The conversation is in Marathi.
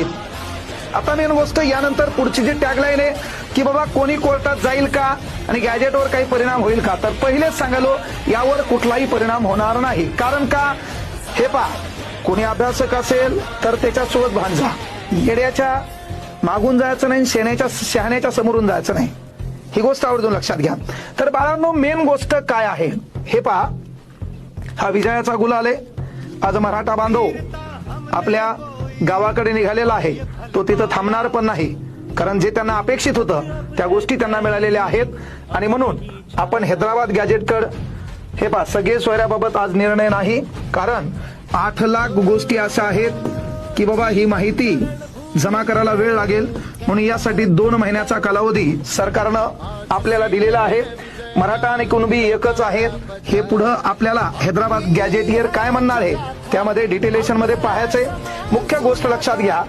आहेत। आता मेन गोष्ट यानंतर पुढची जी टॅगलाईन आहे की बाबा कोणी कोर्टात जाईल का आणि गॅजेटवर काही परिणाम होईल का, तर पहिलेच सांगालो यावर कुठलाही परिणाम होणार नाही। कारण का, हे पहा, कोणी अभ्यासक असेल तर त्याच्यासोबत भांडजा, येड्याच्या मागून जायचं नाही, शहाण्याच्या समोरून जायचं नाही, ही गोष्ट आवर्जून लक्षात घ्या। तर बाळांनो, मेन गोष्ट काय आहे हे पहा, हा विजयाचा गुलाल आहे। आज मराठा बांधव आपल्या गावाकडे निघालेला आहे, तो तिथं थांबणार पण नाही, कारण जे त्यांना अपेक्षित होतं त्या गोष्टी त्यांना मिळालेल्या आहेत। आणि म्हणून आपण हैदराबाद गॅजेटकडे हे पहा, सगळे सोयऱ्याबाबत आज निर्णय नाही, कारण 8 लाख गोष्टी अशा आहेत की बाबा ही माहिती जमा करायला वेळ लागेल, म्हणून यासाठी 2 महिन्याचा कालावधी सरकारनं आपल्याला दिलेला आहे। मराठा आणि कुणबी एकच आहेत, हे पुढे आपल्याला हैदराबाद गॅजेटियर काय म्हणणार आहे त्यामध्ये डिटेलेशन मध्ये पाहायचंय। मुख्य गोष्ट लक्षात घ्या,